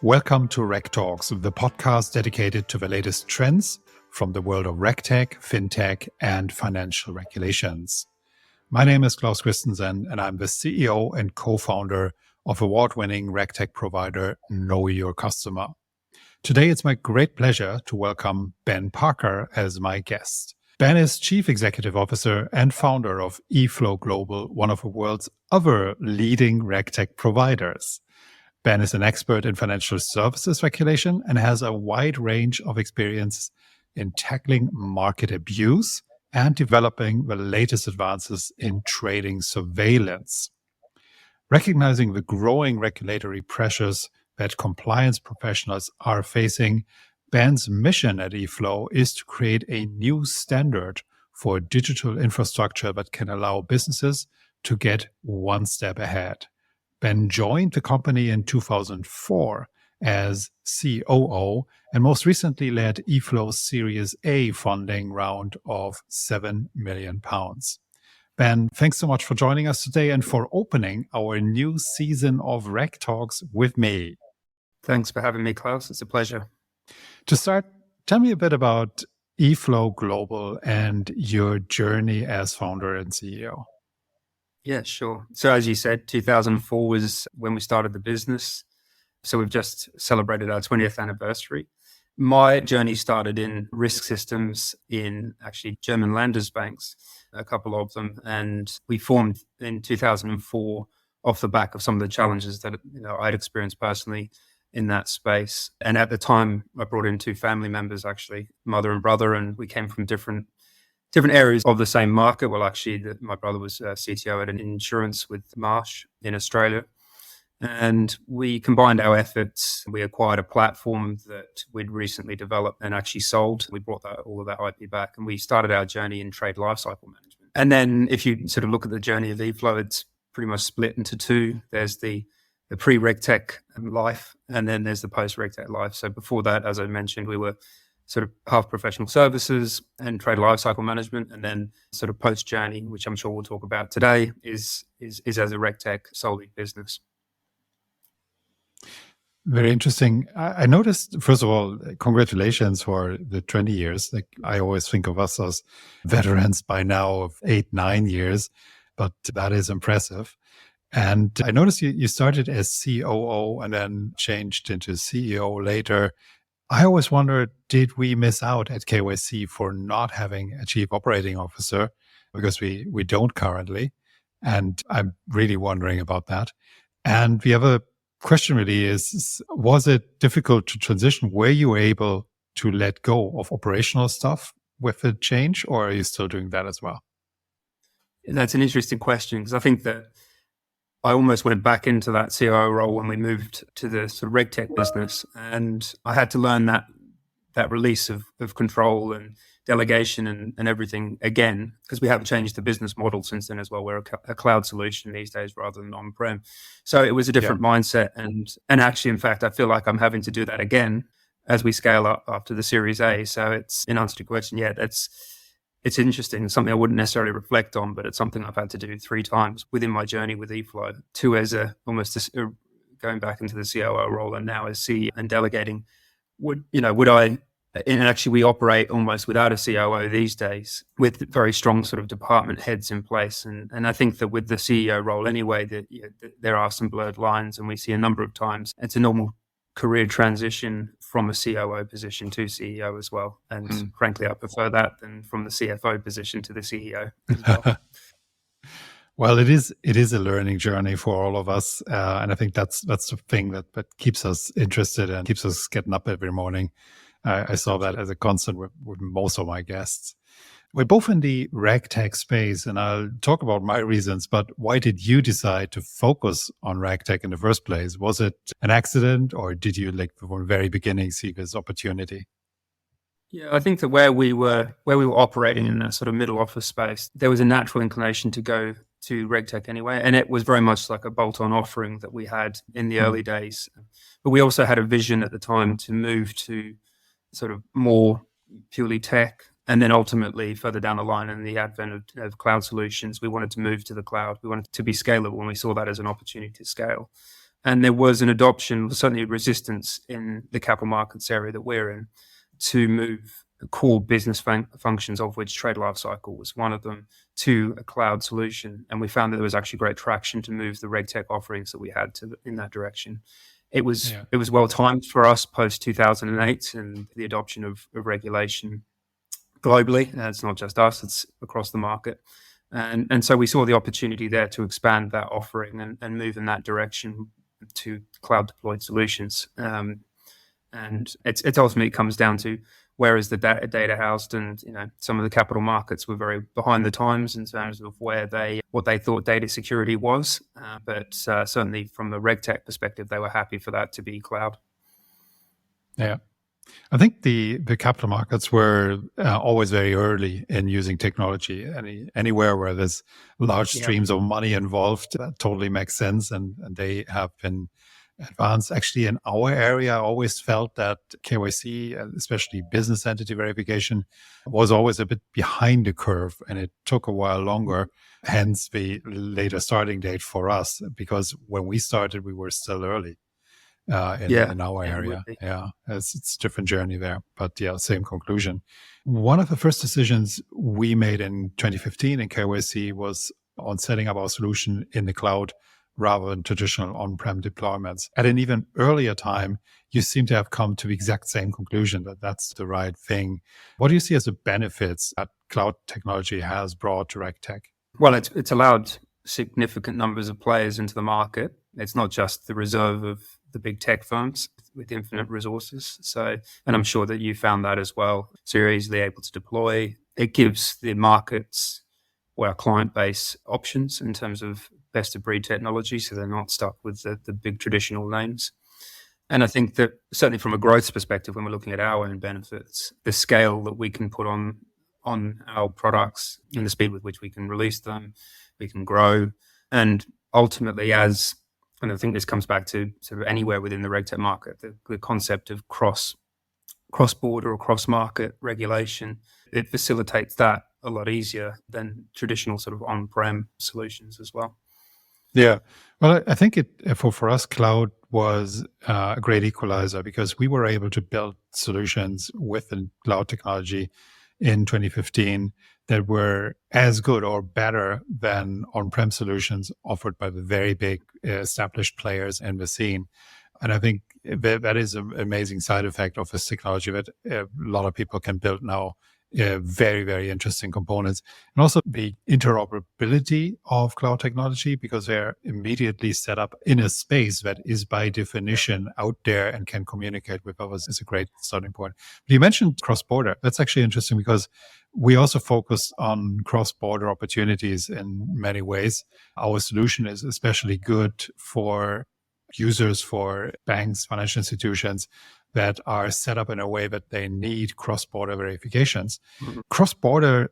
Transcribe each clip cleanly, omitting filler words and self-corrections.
Welcome to RegTalks, the podcast dedicated to the latest trends from the world of RegTech, FinTech, and financial regulations. My name is Claus Christensen, and I'm the CEO and co-founder of award-winning RegTech provider Know Your Customer. Today, it's my great pleasure to welcome Ben Parker as my guest. Ben is Chief Executive Officer and founder of eflow Global, one of the world's other leading RegTech providers. Ben is an expert in financial services regulation and has a wide range of experience in tackling market abuse and developing the latest advances in trading surveillance. Recognizing the growing regulatory pressures that compliance professionals are facing, Ben's mission at eflow is to create a new standard for digital infrastructure that can allow businesses to get one step ahead. Ben joined the company in 2004 as COO and most recently led eflow's Series A funding round of £7 million. Ben, thanks so much for joining us today and for opening our new season of RegTalks with me. Thanks for having me, Klaus. It's a pleasure. To start, tell me a bit about eflow Global and your journey as founder and CEO. Yeah, sure. So as you said, 2004 was when we started the business. So we've just celebrated our 20th anniversary. My journey started in risk systems in actually German Landesbanks, a couple of them. And we formed in 2004 off the back of some of the challenges that I'd experienced personally in that space. And at the time, I brought in two family members, actually, mother and brother, and we came from different areas of the same market. Well, actually, my brother was CTO at an insurance with Marsh in Australia. And we combined our efforts. We acquired a platform that we'd recently developed and actually sold. We brought all of that IP back, and we started our journey in trade lifecycle management. And then if you sort of look at the journey of eflow, it's pretty much split into two. There's the pre-RegTech life, and then there's the post-RegTech life. So before that, as I mentioned, we were sort of half professional services and trade lifecycle management, and then sort of post journey, which I'm sure we'll talk about today, is as a RegTech solely business. Very interesting. I noticed, first of all, congratulations for the 20 years. Like, I always think of us as veterans by now of 8-9 years, but that is impressive. And I noticed you started as COO and then changed into CEO later. I always wondered, did we miss out at KYC for not having a chief operating officer? Because we don't currently. And I'm really wondering about that. And the other question really is, was it difficult to transition? Were you able to let go of operational stuff with the change, or are you still doing that as well? That's an interesting question, because I think that I almost went back into that COO role when we moved to the sort of RegTech business, and I had to learn that release of control and delegation and everything again, because we haven't changed the business model since then as well. We're a cloud solution these days rather than on-prem. So it was a different mindset, and actually, in fact, I feel like I'm having to do that again as we scale up after the Series A. So it's, in answer to your question, it's interesting. It's something I wouldn't necessarily reflect on, but it's something I've had to do 3 times within my journey with eflow. 2 as going back into the COO role, and now as CEO and delegating. Would I? And actually, we operate almost without a COO these days, with very strong sort of department heads in place. And I think that with the CEO role anyway, that there are some blurred lines, and we see a number of times it's a normal career transition from a COO position to CEO as well. And frankly, I prefer that than from the CFO position to the CEO as well. Well, it is a learning journey for all of us. And I think that's the thing that keeps us interested and keeps us getting up every morning. I saw that as a constant with most of my guests. We're both in the RegTech space, and I'll talk about my reasons, but why did you decide to focus on RegTech in the first place? Was it an accident, or did you, from the very beginning, see this opportunity? Yeah, I think that where we were operating in that sort of middle office space, there was a natural inclination to go to RegTech anyway. And it was very much like a bolt-on offering that we had in the early days. But we also had a vision at the time to move to sort of more purely tech. And then ultimately, further down the line in the advent of cloud solutions, we wanted to move to the cloud. We wanted to be scalable, and we saw that as an opportunity to scale. And there was an adoption, certainly a resistance in the capital markets area that we're in, to move core business functions, of which trade lifecycle was one of them, to a cloud solution. And we found that there was actually great traction to move the RegTech offerings that we had in that direction. It was well timed for us post 2008 and the adoption of regulation globally. It's not just us; it's across the market. And so we saw the opportunity there to expand that offering and move in that direction to cloud deployed solutions. And it ultimately comes down to where is the data housed, and some of the capital markets were very behind the times in terms of what they thought data security was. But certainly from the RegTech perspective, they were happy for that to be cloud. Yeah. I think the capital markets were always very early in using technology. Anywhere where there's large streams of money involved, that totally makes sense. And they have been advanced. Actually, in our area, I always felt that KYC, especially business entity verification, was always a bit behind the curve, and it took a while longer. Hence the later starting date for us, because when we started, we were still early. In our area. It's a different journey there, but same conclusion. One of the first decisions we made in 2015 in KYC was on setting up our solution in the cloud rather than traditional on-prem deployments. At an even earlier time, you seem to have come to the exact same conclusion that that's the right thing. What do you see as the benefits that cloud technology has brought to RegTech? Well, it's allowed significant numbers of players into the market. It's not just the reserve of the big tech firms with infinite resources. So, and I'm sure that you found that as well. So you're easily able to deploy. It gives the markets or our client base options in terms of best of breed technology. So they're not stuck with the big traditional names. And I think that certainly from a growth perspective, when we're looking at our own benefits, the scale that we can put on our products and the speed with which we can release them, we can grow. And ultimately, and I think this comes back to sort of anywhere within the RegTech market, the concept of cross-border or cross-market regulation, it facilitates that a lot easier than traditional sort of on-prem solutions as well. Yeah. Well, I think for us, cloud was a great equalizer because we were able to build solutions with the cloud technology in 2015 that were as good or better than on-prem solutions offered by the very big established players in the scene. And I think that is an amazing side effect of this technology that a lot of people can build now very, very interesting components. And also the interoperability of cloud technology, because they're immediately set up in a space that is by definition out there and can communicate with others, is a great starting point. But you mentioned cross-border. That's actually interesting because we also focus on cross-border opportunities in many ways. Our solution is especially good for users, for banks, financial institutions that are set up in a way that they need cross-border verifications. Mm-hmm. Cross-border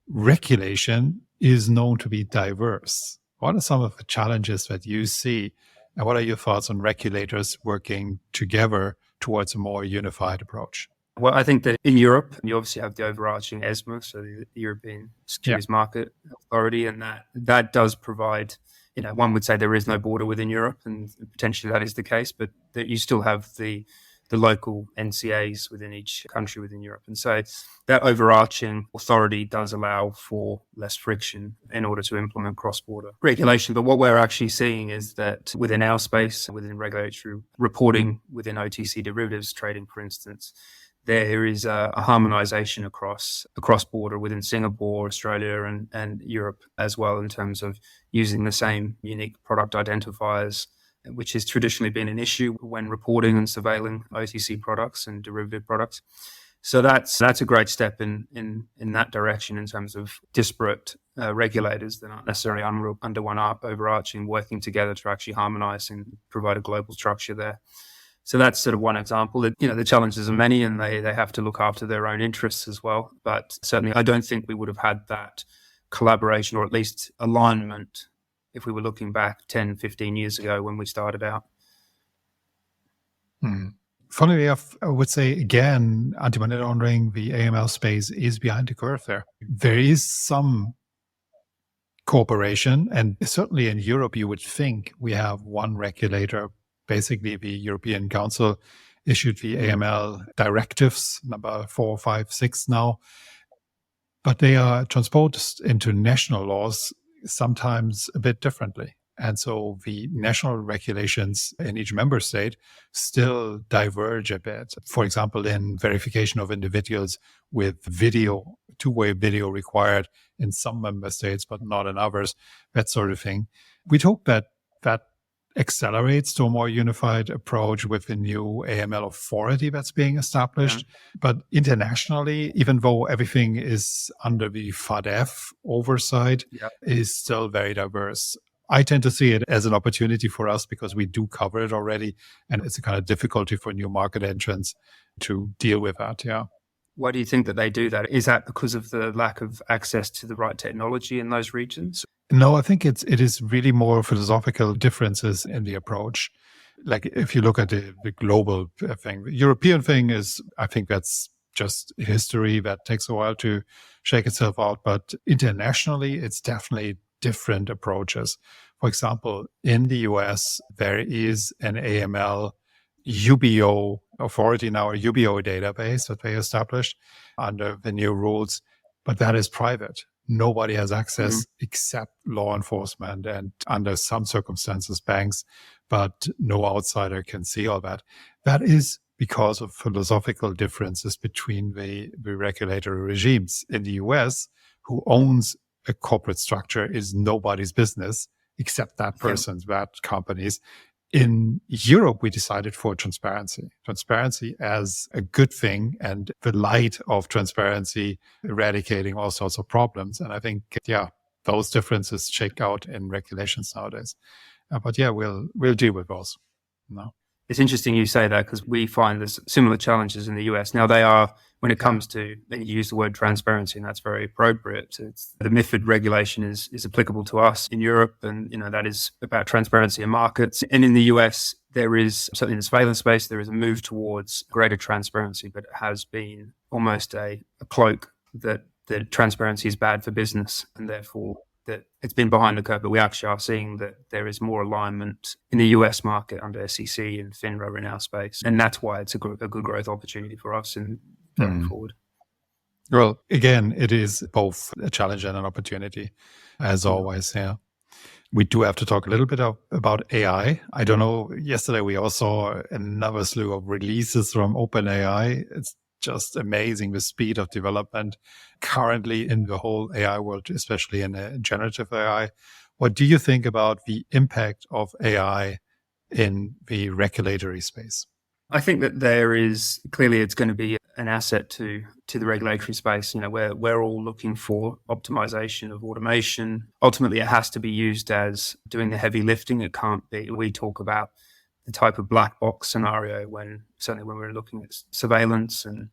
regulation is known to be diverse. What are some of the challenges that you see? And what are your thoughts on regulators working together towards a more unified approach? Well, I think that in Europe, you obviously have the overarching ESMA, so the European Securities Market Authority, and that does provide, one would say there is no border within Europe, and potentially that is the case, but that you still have the local NCAs within each country within Europe. And so that overarching authority does allow for less friction in order to implement cross-border regulation. But what we're actually seeing is that within our space, within regulatory reporting, within OTC derivatives trading, for instance, there is a harmonization across border within Singapore, Australia, and Europe as well, in terms of using the same unique product identifiers, which has traditionally been an issue when reporting and surveilling OTC products and derivative products. So that's a great step in that direction in terms of disparate regulators that aren't necessarily under one overarching, working together to actually harmonize and provide a global structure there. So that's sort of one example. The challenges are many, and they have to look after their own interests as well. But certainly, I don't think we would have had that collaboration, or at least alignment, if we were looking back 10, 15 years ago when we started out. Funnily enough, I would say, again, anti-money laundering, the AML space is behind the curve there. There is some cooperation. And certainly in Europe, you would think we have one regulator. Basically, the European Council issued the AML directives, number 4, 5, 6 now, but they are transposed into national laws sometimes a bit differently. And so the national regulations in each member state still diverge a bit. For example, in verification of individuals with video, two-way video required in some member states, but not in others, that sort of thing. We'd hope that that accelerates to a more unified approach with the new AML authority that's being established. Yeah. But internationally, even though everything is under the FATF oversight, is still very diverse. I tend to see it as an opportunity for us because we do cover it already, and it's a kind of difficulty for new market entrants to deal with that. Yeah. Why do you think that they do that? Is that because of the lack of access to the right technology in those regions? No, I think it is really more philosophical differences in the approach. Like if you look at the global thing, the European thing is, I think that's just history that takes a while to shake itself out. But internationally, it's definitely different approaches. For example, in the US, there is an AML UBO authority now, a UBO database that they established under the new rules, but that is private. Nobody has access except law enforcement and under some circumstances banks, but no outsider can see all that. That is because of philosophical differences between the regulatory regimes. In the US, who owns a corporate structure is nobody's business except that person's, that company's. In Europe, we decided for transparency as a good thing, and the light of transparency eradicating all sorts of problems. And I think, those differences shake out in regulations nowadays. But we'll deal with those. No. It's interesting you say that because we find there's similar challenges in the US. Now they are, when it comes to, you use the word transparency, and that's very appropriate. The MiFID regulation is applicable to us in Europe, and that is about transparency in markets. And in the US, there is, certainly in the surveillance space, there is a move towards greater transparency, but it has been almost a cloak that transparency is bad for business, and therefore that it's been behind the curve, but we actually are seeing that there is more alignment in the US market under SEC and FINRA in our space. And that's why it's a good growth opportunity for us in going forward. Well, again, it is both a challenge and an opportunity, as always. Yeah. We do have to talk a little bit about AI. I don't know, yesterday we also saw another slew of releases from OpenAI. It's just amazing the speed of development currently in the whole AI world, especially in generative AI. What do you think about the impact of AI in the regulatory space? I think that there is, clearly it's going to be an asset to the regulatory space. We're all looking for optimization of automation. Ultimately, it has to be used as doing the heavy lifting. It can't be, we talk about the type of black box scenario certainly when we're looking at surveillance and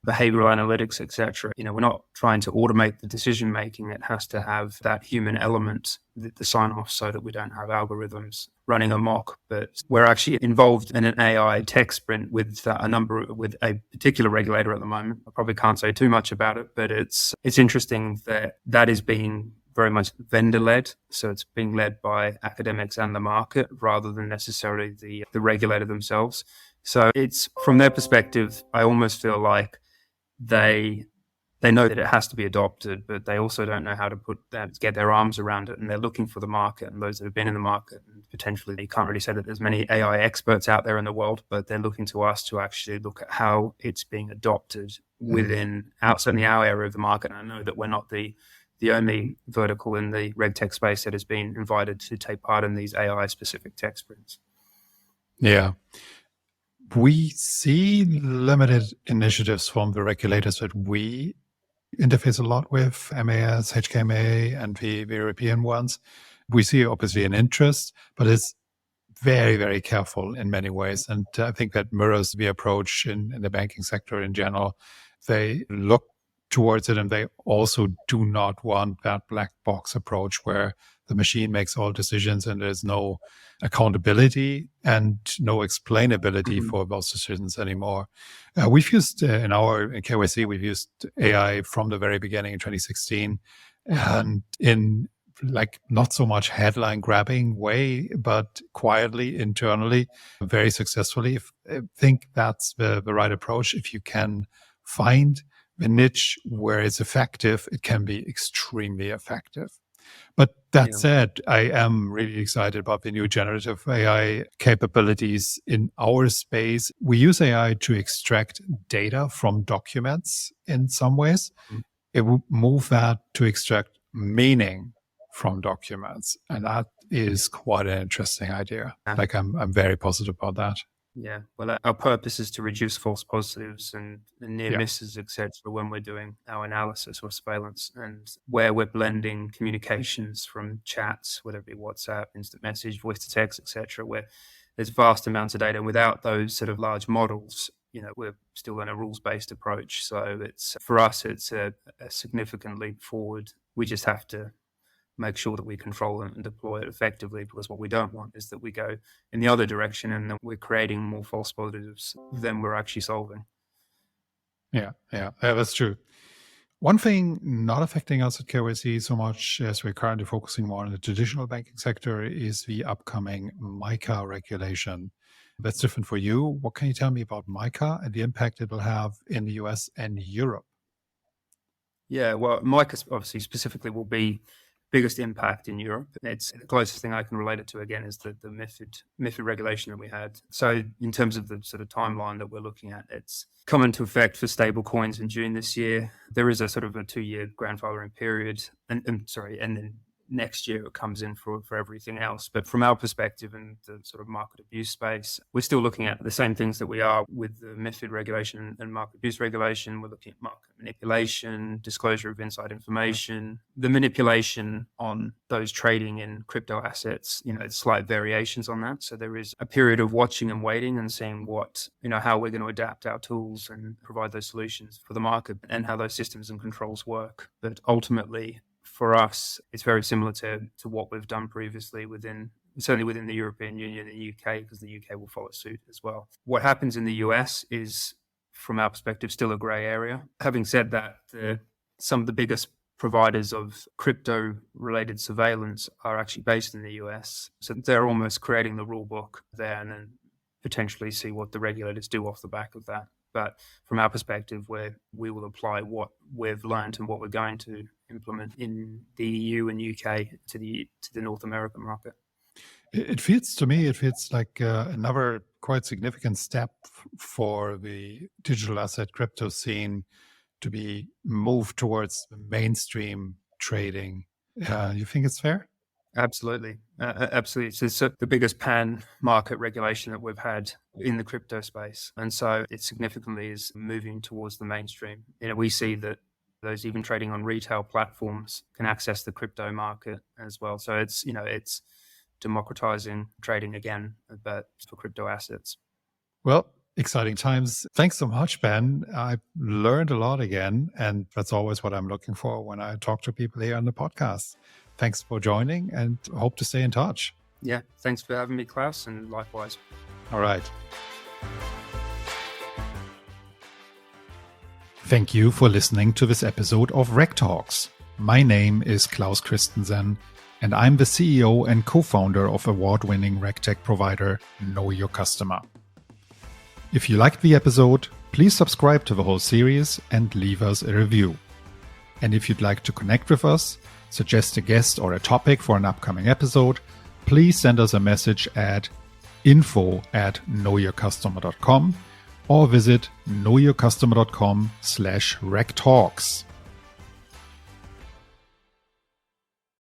behavioral analytics, etc. We're not trying to automate the decision making. It has to have that human element, the sign off, so that we don't have algorithms running amok. But we're actually involved in an AI tech sprint with a particular regulator at the moment. I probably can't say too much about it, but it's interesting that is being very much vendor-led. So it's being led by academics and the market rather than necessarily the regulator themselves. So it's, from their perspective, I almost feel like they know that it has to be adopted, but they also don't know how to get their arms around it. And they're looking for the market and those that have been in the market. And potentially, you can't really say that there's many AI experts out there in the world, but they're looking to us to actually look at how it's being adopted within certainly our area of the market. And I know that we're not the only vertical in the RegTech space that has been invited to take part in these AI-specific tech sprints. Yeah. We see limited initiatives from the regulators that we interface a lot with, MAS, HKMA, and the European ones. We see obviously an interest, but it's very, very careful in many ways. And I think that mirrors the approach in the banking sector in general. They look towards it, and they also do not want that black box approach where the machine makes all decisions and there's no accountability and no explainability for those decisions anymore. We've used in KYC, we've used AI from the very beginning in 2016. And in like not so much headline grabbing way, but quietly, internally, very successfully. I think that's the right approach. If you can find the niche where it's effective, it can be extremely effective. But that said, I am really excited about the new generative AI capabilities in our space. We use AI to extract data from documents in some ways. It would move that to extract meaning from documents. And that is quite an interesting idea. Like I'm very positive about that. Yeah, well, our purpose is to reduce false positives and near misses, etc., when we're doing our analysis or surveillance, and where we're blending communications from chats, whether it be WhatsApp, instant message, voice to text, etc., where there's vast amounts of data. Without those sort of large models, we're still in a rules-based approach. So it's, for us, it's a significant leap forward. We just have to make sure that we control it and deploy it effectively, because what we don't want is that we go in the other direction and that we're creating more false positives than we're actually solving. Yeah, that's true. One thing not affecting us at KYC so much, as we're currently focusing more on the traditional banking sector, is the upcoming MiCA regulation. That's different for you. What can you tell me about MiCA and the impact it will have in the US and Europe? Yeah, well, MiCA obviously specifically will be biggest impact in Europe. It's the closest thing I can relate it to, again, is the MiFID regulation that we had. So in terms of the sort of timeline that we're looking at, it's come into effect for stable coins in June this year. There is a sort of a 2-year grandfathering period, and then next year it comes in for everything else. But from our perspective in the sort of market abuse space, we're still looking at the same things that we are with the MiFID regulation and market abuse regulation. We're looking at market manipulation, disclosure of inside information, the manipulation on those trading in crypto assets, slight variations on that. So there is a period of watching and waiting and seeing what, how we're going to adapt our tools and provide those solutions for the market and how those systems and controls work. But ultimately, for us, it's very similar to what we've done previously certainly within the European Union and the UK, because the UK will follow suit as well. What happens in the US is, from our perspective, still a grey area. Having said that, some of the biggest providers of crypto-related surveillance are actually based in the US. So they're almost creating the rule book there and then potentially see what the regulators do off the back of that. But from our perspective, we will apply what we've learned and what we're going to implement in the EU and UK to the North American market. It feels like another quite significant step for the digital asset crypto scene to be moved towards mainstream trading. You think it's fair? Absolutely. Absolutely. It's the biggest pan-market regulation that we've had in the crypto space. And so it significantly is moving towards the mainstream. We see that those even trading on retail platforms can access the crypto market as well. So it's democratizing trading again, but for crypto assets. Well, exciting times. Thanks so much, Ben. I learned a lot again, and that's always what I'm looking for when I talk to people here on the podcast. Thanks for joining and hope to stay in touch. Yeah, thanks for having me, Klaus, and likewise. All right. Thank you for listening to this episode of RegTalks. My name is Claus Christensen, and I'm the CEO and co-founder of award-winning RegTech provider Know Your Customer. If you liked the episode, please subscribe to the whole series and leave us a review. And if you'd like to connect with us, suggest a guest or a topic for an upcoming episode, please send us a message at info@knowyourcustomer.com or visit knowyourcustomer.com/RegTalks.